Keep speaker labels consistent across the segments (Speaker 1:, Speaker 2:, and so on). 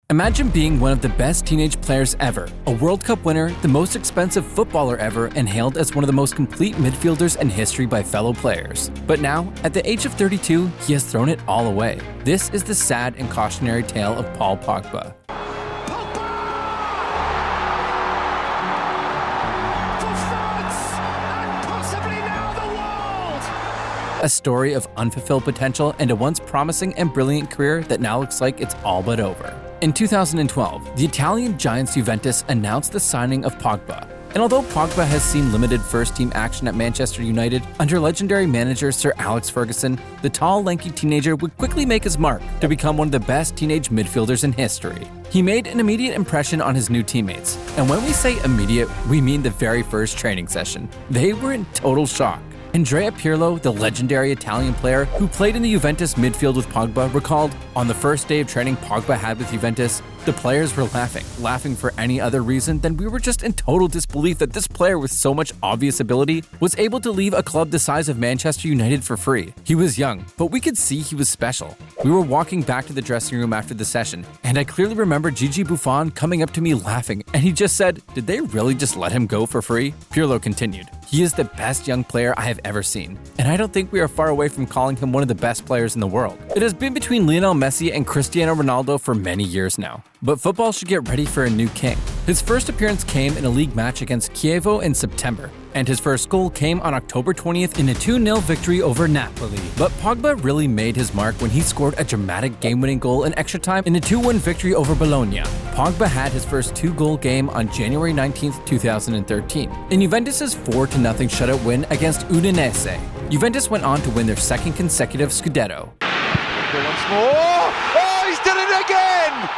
Speaker 1: Imagine being one of the best teenage players ever, a World Cup winner, the most expensive footballer ever, and hailed as one of the most complete midfielders in history by fellow players. But now, at the age of 32, he has thrown it all away. This is the sad and cautionary tale of Paul Pogba. A story of unfulfilled potential and a once promising and brilliant career that now looks like it's all but over. In 2012, the Italian giants Juventus announced the signing of Pogba. And although Pogba has seen limited first-team action at Manchester United, under legendary manager Sir Alex Ferguson, the tall, lanky teenager would quickly make his mark to become one of the best teenage midfielders in history. He made an immediate impression on his new teammates. And when we say immediate, we mean the very first training session. They were in total shock. Andrea Pirlo, the legendary Italian player who played in the Juventus midfield with Pogba, recalled, "On the first day of training Pogba had with Juventus, the players were laughing for any other reason than we were just in total disbelief that this player with so much obvious ability was able to leave a club the size of Manchester United for free. He was young, but we could see he was special. We were walking back to the dressing room after the session, and I clearly remember Gigi Buffon coming up to me laughing, and he just said, 'Did they really just let him go for free?'" Pirlo continued, "He is the best young player I have ever seen, and I don't think we are far away from calling him one of the best players in the world. It has been between Lionel Messi and Cristiano Ronaldo for many years now. But football should get ready for a new king." His first appearance came in a league match against Chievo in September, and his first goal came on October 20th in a 2-0 victory over Napoli. But Pogba really made his mark when he scored a dramatic game-winning goal in extra time in a 2-1 victory over Bologna. Pogba had his first 2-goal game on January 19th, 2013, in Juventus' 4-0 shutout win against Udinese. Juventus went on to win their second consecutive Scudetto.
Speaker 2: Once more. Oh, he's done it again!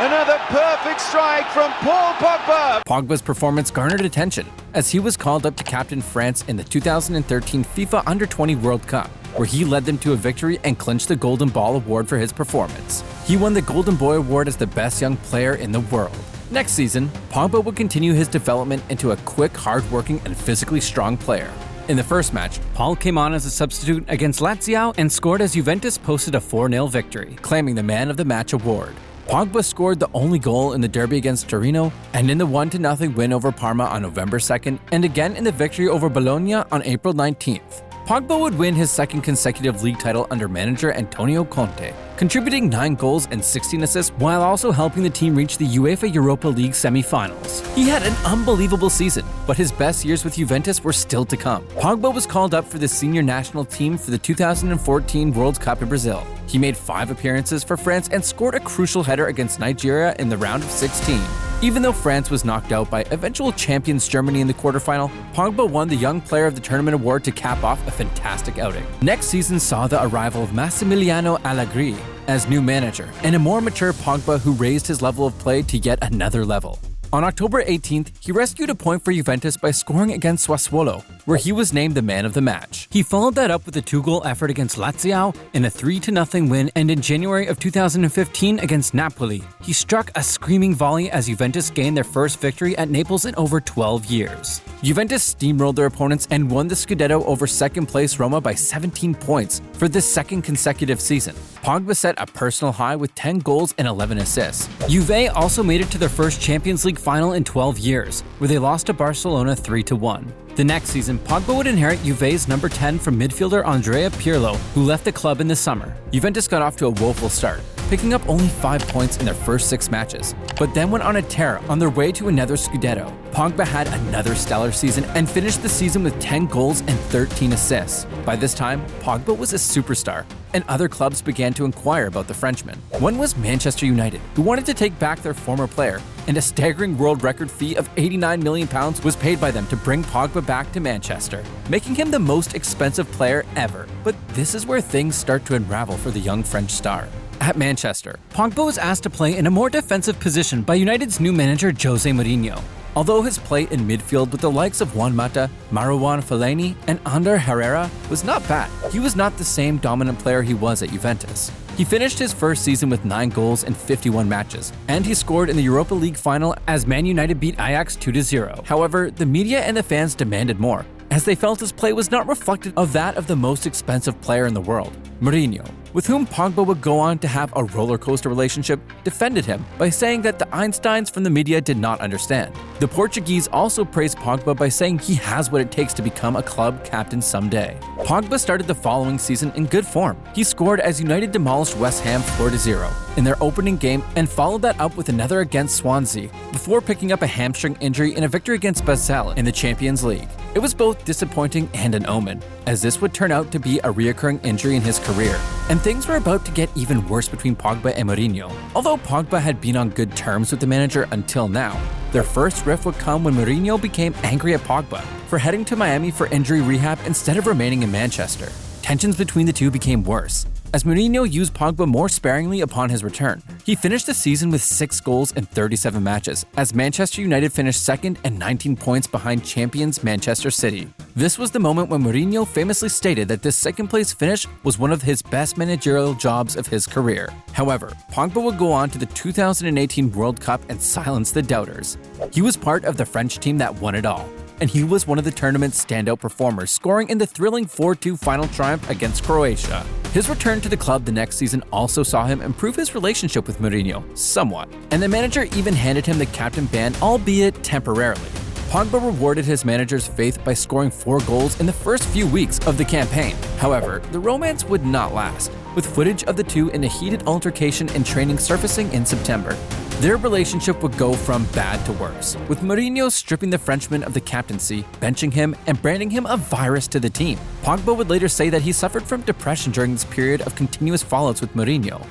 Speaker 2: Another perfect strike from Paul Pogba!
Speaker 1: Pogba's performance garnered attention as he was called up to captain France in the 2013 FIFA Under-20 World Cup, where he led them to a victory and clinched the Golden Ball award for his performance. He won the Golden Boy award as the best young player in the world. Next season, Pogba would continue his development into a quick, hard-working, and physically strong player. In the first match, Paul came on as a substitute against Lazio and scored as Juventus posted a 4-0 victory, claiming the Man of the Match award. Pogba scored the only goal in the derby against Torino and in the 1-0 win over Parma on November 2nd and again in the victory over Bologna on April 19th. Pogba would win his second consecutive league title under manager Antonio Conte, contributing 9 goals and 16 assists while also helping the team reach the UEFA Europa League semi-finals. He had an unbelievable season, but his best years with Juventus were still to come. Pogba was called up for the senior national team for the 2014 World Cup in Brazil. He made 5 appearances for France and scored a crucial header against Nigeria in the round of 16. Even though France was knocked out by eventual champions Germany in the quarterfinal, Pogba won the Young Player of the Tournament award to cap off a fantastic outing. Next season saw the arrival of Massimiliano Allegri as new manager, and a more mature Pogba who raised his level of play to yet another level. On October 18th, he rescued a point for Juventus by scoring against Sassuolo, where he was named the man of the match. He followed that up with a 2-goal effort against Lazio in a 3-0 win, and in January of 2015 against Napoli, he struck a screaming volley as Juventus gained their first victory at Naples in over 12 years. Juventus steamrolled their opponents and won the Scudetto over second-place Roma by 17 points for the second consecutive season. Pogba set a personal high with 10 goals and 11 assists. Juve also made it to their first Champions League final in 12 years, where they lost to Barcelona 3-1. The next season, Pogba would inherit Juve's number 10 from midfielder Andrea Pirlo, who left the club in the summer. Juventus got off to a woeful start, picking up only 5 points in their first 6 matches, but then went on a tear on their way to another Scudetto. Pogba had another stellar season and finished the season with 10 goals and 13 assists. By this time, Pogba was a superstar, and other clubs began to inquire about the Frenchman. One was Manchester United, who wanted to take back their former player, and a staggering world record fee of £89 million was paid by them to bring Pogba back to Manchester, making him the most expensive player ever. But this is where things start to unravel for the young French star. At Manchester, Pogba was asked to play in a more defensive position by United's new manager Jose Mourinho. Although his play in midfield with the likes of Juan Mata, Marouane Fellaini, and Ander Herrera was not bad, he was not the same dominant player he was at Juventus. He finished his first season with 9 goals in 51 matches, and he scored in the Europa League final as Man United beat Ajax 2-0. However, the media and the fans demanded more, as they felt his play was not reflective of that of the most expensive player in the world, Mourinho. with whom Pogba would go on to have a roller coaster relationship, defended him by saying that the Einsteins from the media did not understand. The Portuguese also praised Pogba by saying he has what it takes to become a club captain someday. Pogba started the following season in good form. He scored as United demolished West Ham 4-0 in their opening game and followed that up with another against Swansea before picking up a hamstring injury in a victory against Basel in the Champions League. It was both disappointing and an omen, as this would turn out to be a reoccurring injury in his career, and things were about to get even worse between Pogba and Mourinho. Although Pogba had been on good terms with the manager until now, their first rift would come when Mourinho became angry at Pogba for heading to Miami for injury rehab instead of remaining in Manchester. Tensions between the two became worse, as Mourinho used Pogba more sparingly upon his return. He finished the season with 6 goals in 37 matches, as Manchester United finished second and 19 points behind champions Manchester City. This was the moment when Mourinho famously stated that this second-place finish was one of his best managerial jobs of his career. However, Pogba would go on to the 2018 World Cup and silence the doubters. He was part of the French team that won it all, and he was one of the tournament's standout performers, scoring in the thrilling 4-2 final triumph against Croatia. His return to the club the next season also saw him improve his relationship with Mourinho somewhat, and the manager even handed him the captain band, albeit temporarily. Pogba rewarded his manager's faith by scoring 4 goals in the first few weeks of the campaign. However, the romance would not last, with footage of the two in a heated altercation in training surfacing in September. Their relationship would go from bad to worse, with Mourinho stripping the Frenchman of the captaincy, benching him, and branding him a virus to the team. Pogba would later say that he suffered from depression during this period of continuous fallouts with Mourinho.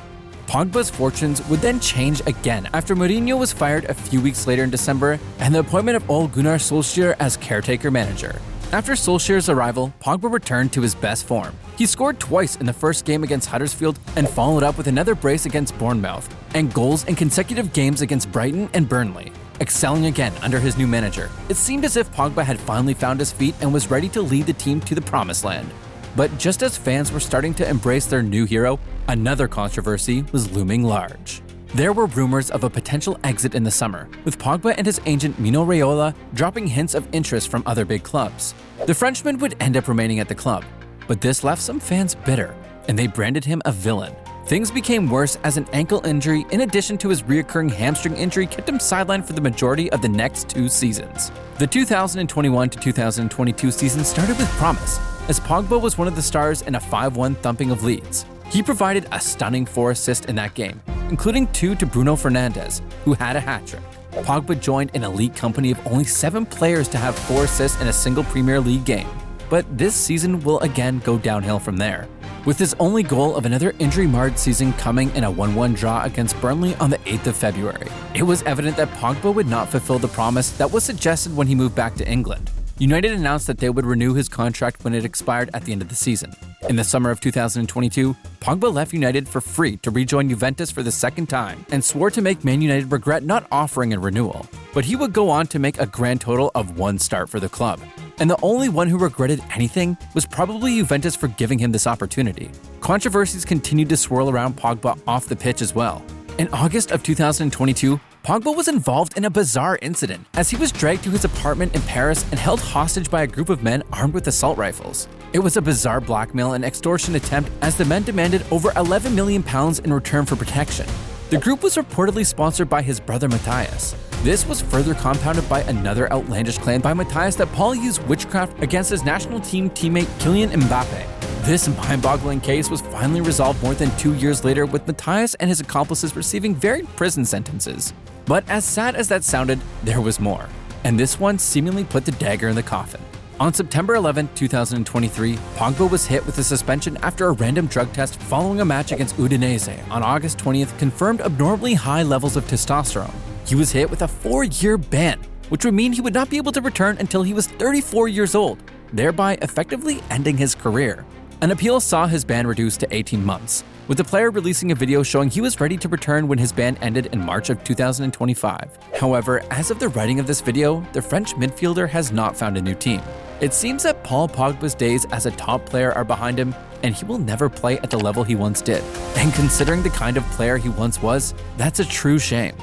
Speaker 1: Pogba's fortunes would then change again after Mourinho was fired a few weeks later in December and the appointment of Ole Gunnar Solskjaer as caretaker manager. After Solskjaer's arrival, Pogba returned to his best form. He scored twice in the first game against Huddersfield and followed up with another brace against Bournemouth, and goals in consecutive games against Brighton and Burnley. Excelling again under his new manager, it seemed as if Pogba had finally found his feet and was ready to lead the team to the promised land. But just as fans were starting to embrace their new hero, another controversy was looming large. There were rumors of a potential exit in the summer, with Pogba and his agent Mino Raiola dropping hints of interest from other big clubs. The Frenchman would end up remaining at the club, but this left some fans bitter, and they branded him a villain. Things became worse as an ankle injury in addition to his reoccurring hamstring injury kept him sidelined for the majority of the next 2 seasons. The 2021 to 2022 season started with promise, as Pogba was one of the stars in a 5-1 thumping of Leeds. He provided a stunning 4 assists in that game, including 2 to Bruno Fernandes, who had a hat-trick. Pogba joined an elite company of only 7 players to have 4 assists in a single Premier League game. But this season will again go downhill from there, with his only goal of another injury-marred season coming in a 1-1 draw against Burnley on the 8th of February. It was evident that Pogba would not fulfill the promise that was suggested when he moved back to England. United announced that they would renew his contract when it expired at the end of the season. In the summer of 2022, Pogba left United for free to rejoin Juventus for the second time and swore to make Man United regret not offering a renewal. But he would go on to make a grand total of 1 start for the club. And the only one who regretted anything was probably Juventus for giving him this opportunity. Controversies continued to swirl around Pogba off the pitch as well. In August of 2022, Pogba was involved in a bizarre incident as he was dragged to his apartment in Paris and held hostage by a group of men armed with assault rifles. It was a bizarre blackmail and extortion attempt as the men demanded over £11 million in return for protection. The group was reportedly sponsored by his brother Matthias. This was further compounded by another outlandish claim by Matthias that Paul used witchcraft against his national team teammate Kylian Mbappe. This mind-boggling case was finally resolved more than 2 years later, with Matthias and his accomplices receiving varied prison sentences. But as sad as that sounded, there was more, and this one seemingly put the dagger in the coffin. On September 11, 2023, Pogba was hit with a suspension after a random drug test following a match against Udinese on August 20th confirmed abnormally high levels of testosterone. He was hit with a 4-year ban, which would mean he would not be able to return until he was 34 years old, thereby effectively ending his career. An appeal saw his ban reduced to 18 months, with the player releasing a video showing he was ready to return when his ban ended in March of 2025. However, as of the writing of this video, the French midfielder has not found a new team. It seems that Paul Pogba's days as a top player are behind him, and he will never play at the level he once did. And considering the kind of player he once was, that's a true shame.